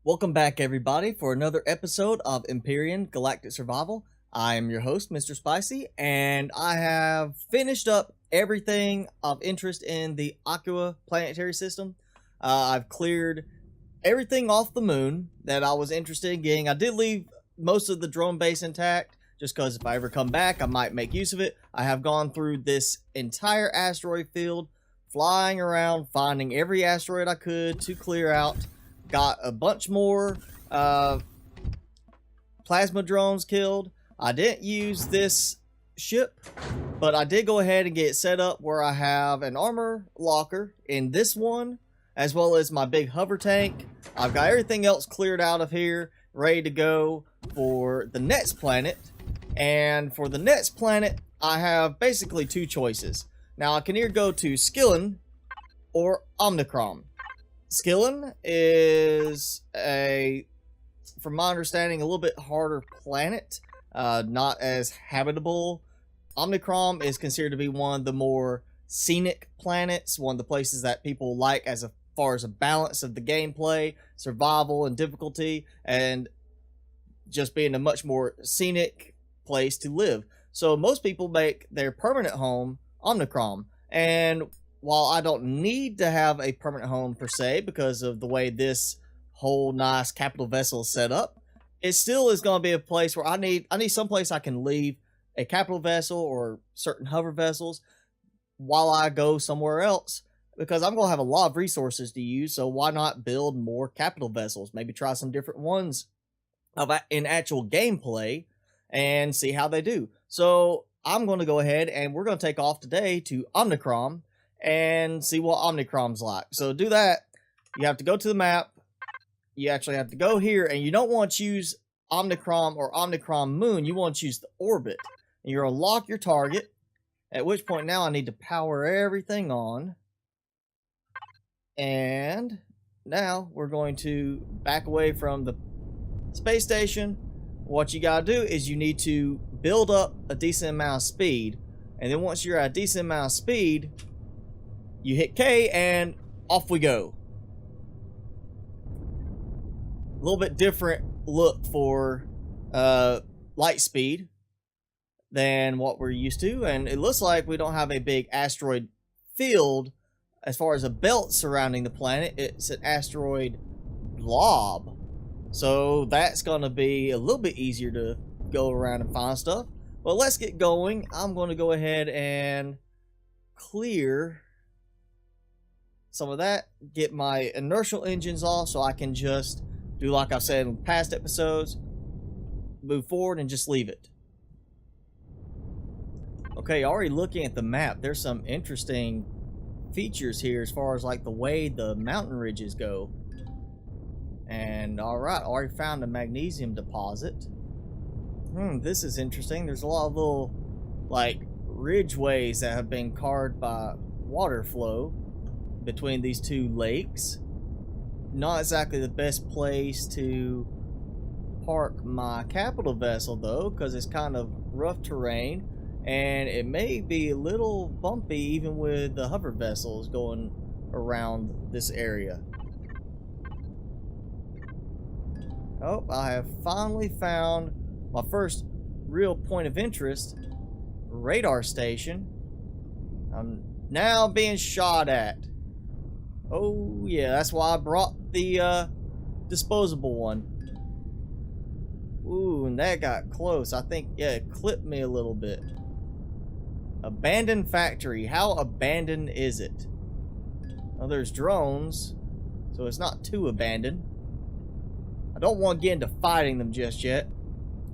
Welcome back, everybody, for another episode of Empyrion Galactic Survival. I am your host, Mr. Spicy, and I have finished up everything of interest in the Akua planetary system. I've cleared everything off the moon that I was interested in getting. I did leave most of the drone base intact, just because if I ever come back, I might make use of it. I have gone through this entire asteroid field, flying around, finding every asteroid I could to clear out. Got a bunch more plasma drones killed. I didn't use this ship, but I did go ahead and get it set up where I have an armor locker in this one, as well as my big hover tank. I've got everything else cleared out of here, ready to go for the next planet. And for the next planet, I have basically two choices. Now, I can either go to Skillen or Omnicron. Skillen is from my understanding, a little bit harder planet, not as habitable. Omnicron is considered to be one of the more scenic planets, one of the places that people like as far as a balance of the gameplay, survival, and difficulty, and just being a much more scenic place to live. So most people make their permanent home Omnicron, and while I don't need to have a permanent home per se because of the way this whole nice capital vessel is set up, it still is going to be a place where I need some place I can leave a capital vessel or certain hover vessels while I go somewhere else, because I'm going to have a lot of resources to use. So why not build more capital vessels? Maybe try some different ones in actual gameplay and see how they do. So I'm going to go ahead and we're going to take off today to Omnicron and see what Omnicron's like. So to do that, you have to go to the map. You actually have to go here, and you don't want to use Omnicron or Omnicron Moon. You want to choose the orbit. And you're going to lock your target, at which point now I need to power everything on. And now we're going to back away from the space station. What you got to do is you need to build up a decent amount of speed. And then once you're at a decent amount of speed, you hit K and off we go. A little bit different look for light speed than what we're used to, and it looks like we don't have a big asteroid field as far as a belt surrounding the planet. It's an asteroid blob, so that's going to be a little bit easier to go around and find stuff. But let's get going. I'm going to go ahead and clear some of that, get my inertial engines off so I can just do like I've said in past episodes, move forward and just leave it. Okay, already looking at the map, there's some interesting features here as far as like the way the mountain ridges go. And alright, already found a magnesium deposit. This is interesting. There's a lot of little like ridgeways that have been carved by water flow between these two lakes. Not exactly the best place to park my capital vessel though, because it's kind of rough terrain and it may be a little bumpy even with the hover vessels going around this area. Oh, I have finally found my first real point of interest, radar station. I'm now being shot at. Oh yeah, that's why I brought the disposable one. Ooh, and that got close. I think, yeah, it clipped me a little bit. Abandoned factory. How abandoned is it? Well, there's drones, so it's not too abandoned. I don't want to get into fighting them just yet.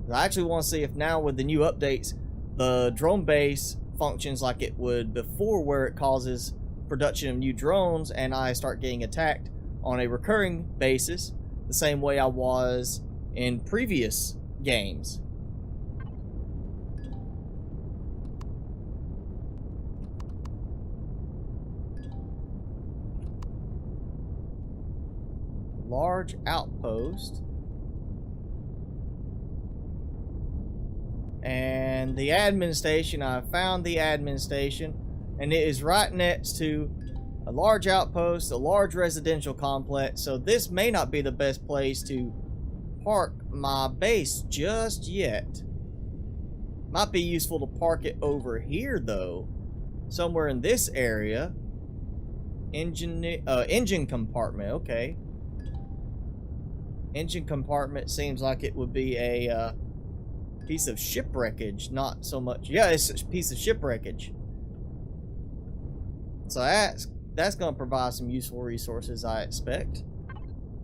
I actually want to see if now with the new updates, the drone base functions like it would before, where it causes production of new drones and I start getting attacked on a recurring basis the same way I was in previous games. Large outpost. And the admin station, I found the admin station, and it is right next to a large outpost, a large residential complex, so this may not be the best place to park my base just yet. Might be useful to park it over here though, somewhere in this area. Engine compartment, okay. Engine compartment seems like it would be a piece of shipwreckage, not so much. Yeah, it's a piece of shipwreckage. So that's going to provide some useful resources, I expect.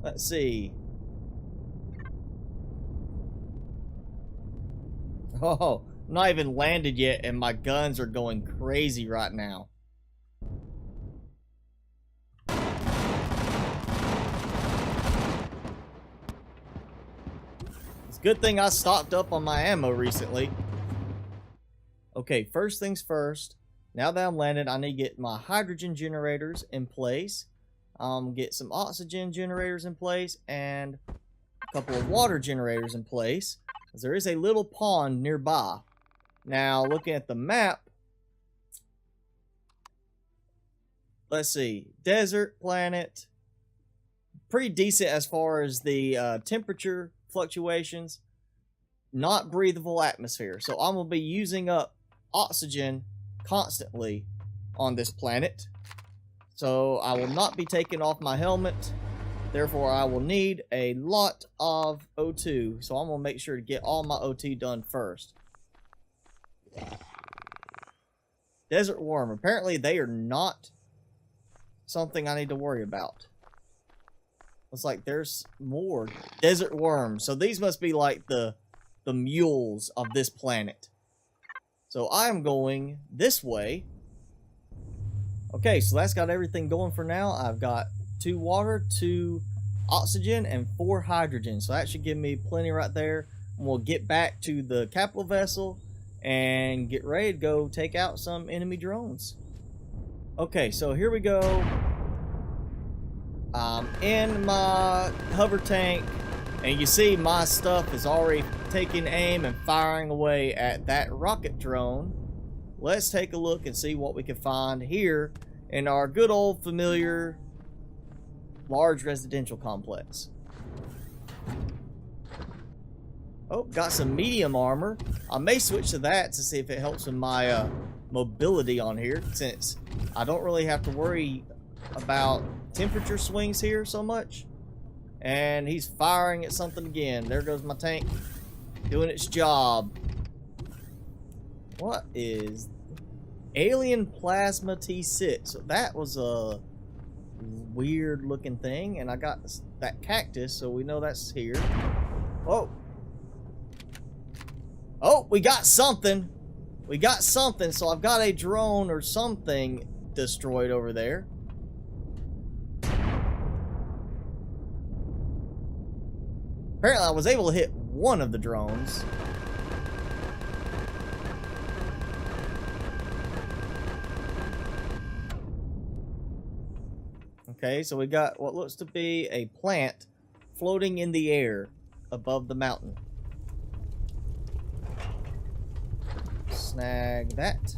Let's see. Oh, I'm not even landed yet, and my guns are going crazy right now. It's a good thing I stocked up on my ammo recently. Okay, first things first. Now that I'm landed, I need to get my hydrogen generators in place. Get some oxygen generators in place, and a couple of water generators in place. There is a little pond nearby. Now, looking at the map, let's see, desert planet, pretty decent as far as the temperature fluctuations, not breathable atmosphere. So I'm going to be using up oxygen constantly on this planet. So I will not be taking off my helmet. Therefore, I will need a lot of O2. So I'm going to make sure to get all my O2 done first. Desert worm. Apparently, they are not something I need to worry about. Looks like there's more desert worms. So these must be like the mules of this planet. So I'm going this way. Okay, so that's got everything going for now. I've got 2 water, 2 oxygen, and 4 hydrogen. So that should give me plenty right there. And we'll get back to the capital vessel and get ready to go take out some enemy drones. Okay, so here we go. I'm in my hover tank, and you see my stuff is already taking aim and firing away at that rocket drone. Let's take a look and see what we can find here in our good old familiar large residential complex. Oh, got some medium armor. I may switch to that to see if it helps with my mobility on here, since I don't really have to worry about temperature swings here so much. And he's firing at something again. There goes my tank doing its job. What is alien plasma T6? So that was a weird looking thing, and I got that cactus, so we know that's here. Oh, we got something. We got something. So I've got a drone or something destroyed over there. Apparently, I was able to hit one of the drones. Okay, so we got what looks to be a plant floating in the air above the mountain. Snag that.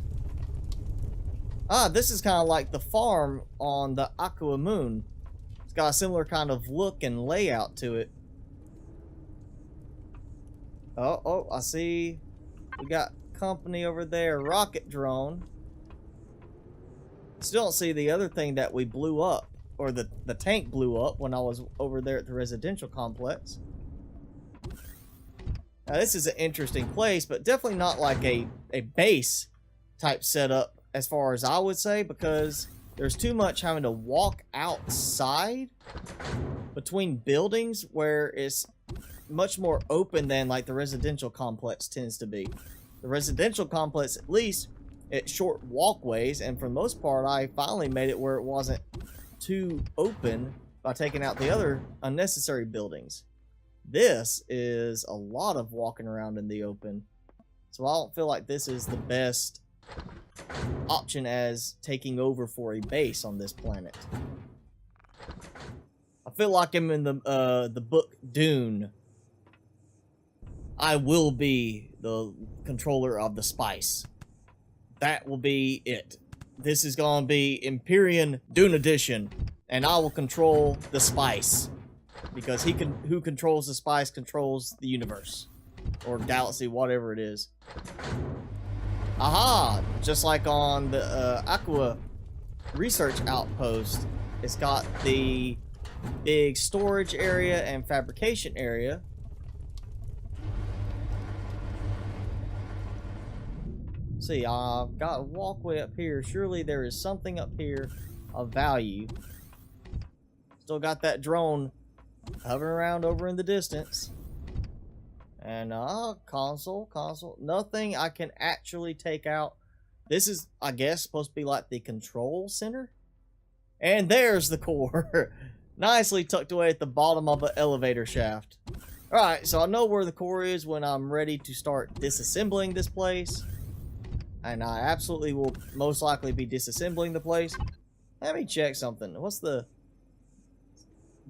Ah, this is kind of like the farm on the Akua moon. It's got a similar kind of look and layout to it. Oh, I see. We got company over there. Rocket drone. Still don't see the other thing that we blew up. Or the tank blew up when I was over there at the residential complex. Now this is an interesting place, but definitely not like a base type setup as far as I would say, because there's too much having to walk outside between buildings where it's much more open than like the residential complex tends to be. The residential complex, at least, it's short walkways, and for the most part I finally made it where it wasn't too open by taking out the other unnecessary buildings. This is a lot of walking around in the open, so I don't feel like this is the best option as taking over for a base on this planet. I feel like I'm in the book Dune. I will be the controller of the spice. That will be it. this is going to be Empyrion Dune Edition, and I will control the spice, because who controls the spice controls the universe, or galaxy, whatever it is. Aha! Just like on the Akua research outpost, it's got the big storage area and fabrication area. See, I've got a walkway up here. Surely there is something up here of value. Still got that drone hovering around over in the distance. And console. Nothing I can actually take out. This is, I guess, supposed to be like the control center. And there's the core. Nicely tucked away at the bottom of an elevator shaft. Alright, so I know where the core is when I'm ready to start disassembling this place. And I absolutely will most likely be disassembling the place. Let me check something. What's the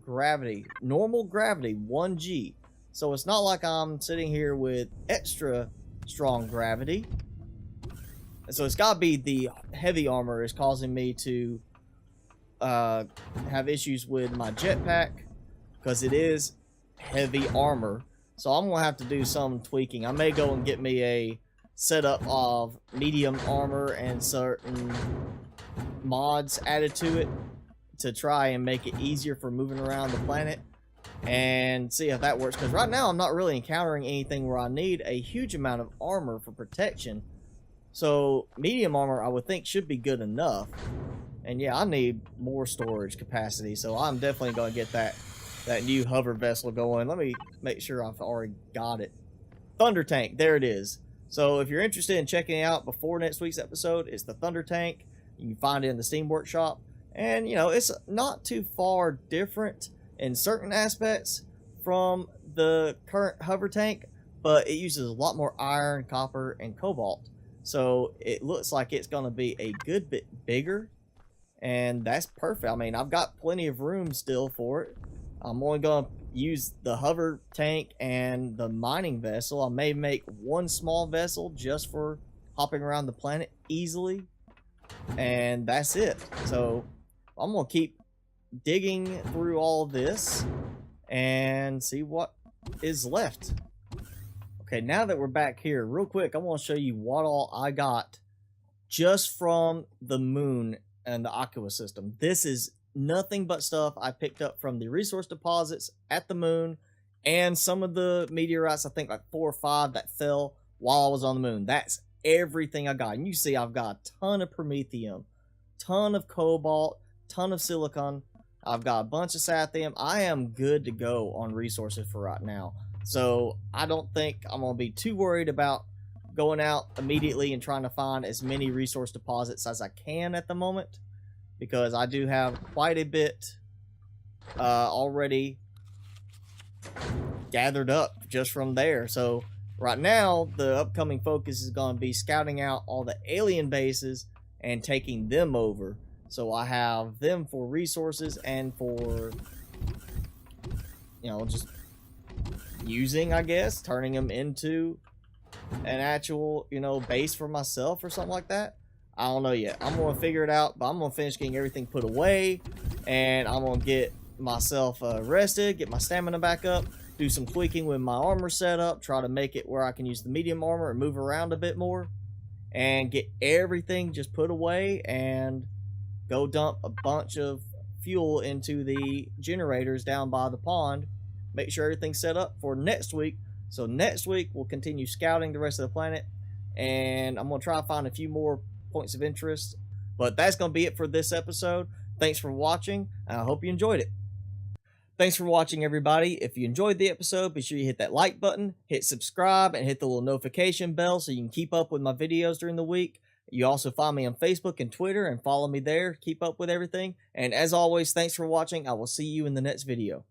gravity? Normal gravity, 1G. So it's not like I'm sitting here with extra strong gravity. So it's got to be the heavy armor is causing me to have issues with my jetpack, because it is heavy armor. So I'm going to have to do some tweaking. I may go and get me a setup of medium armor and certain mods added to it to try and make it easier for moving around the planet, and see if that works, because right now I'm not really encountering anything where I need a huge amount of armor for protection. So medium armor I would think should be good enough. And yeah, I need more storage capacity, so I'm definitely going to get that new hover vessel going. Let me make sure I've already got it. Thunder Tank, there it is. So if you're interested in checking it out before next week's episode, it's the Thunder Tank. You can find it in the Steam Workshop. And, you know, it's not too far different in certain aspects from the current hover tank, but it uses a lot more iron, copper, and cobalt. So it looks like it's going to be a good bit bigger, and that's perfect. I mean, I've got plenty of room still for it. I'm only going to use the hover tank and the mining vessel. I may make one small vessel just for hopping around the planet easily, and that's it. So I'm going to keep digging through all this and see what is left. Okay, now that we're back here, real quick, I want to show you what all I got just from the moon and the Akua system. This is nothing but stuff I picked up from the resource deposits at the moon and some of the meteorites, I think like 4 or 5 that fell while I was on the moon. That's everything I got. And you see I've got a ton of promethium, ton of cobalt, ton of silicon. I've got a bunch of sathium. I am good to go on resources for right now. So I don't think I'm going to be too worried about going out immediately and trying to find as many resource deposits as I can at the moment, because I do have quite a bit already gathered up just from there. So right now, the upcoming focus is going to be scouting out all the alien bases and taking them over. So I have them for resources and for, you know, just using, I guess, turning them into an actual, you know, base for myself or something like that. I don't know yet. I'm going to figure it out, but I'm going to finish getting everything put away, and I'm going to get myself rested, get my stamina back up, do some tweaking with my armor setup, try to make it where I can use the medium armor and move around a bit more, and get everything just put away and go dump a bunch of fuel into the generators down by the pond. Make sure everything's set up for next week. So next week we'll continue scouting the rest of the planet, and I'm going to try to find a few more points of interest. But that's going to be it for this episode. Thanks for watching, and I hope you enjoyed it. Thanks for watching, everybody. If you enjoyed the episode, be sure you hit that like button, hit subscribe, and hit the little notification bell so you can keep up with my videos during the week. You also find me on Facebook and Twitter and follow me there. Keep up with everything. And as always, thanks for watching. I will see you in the next video.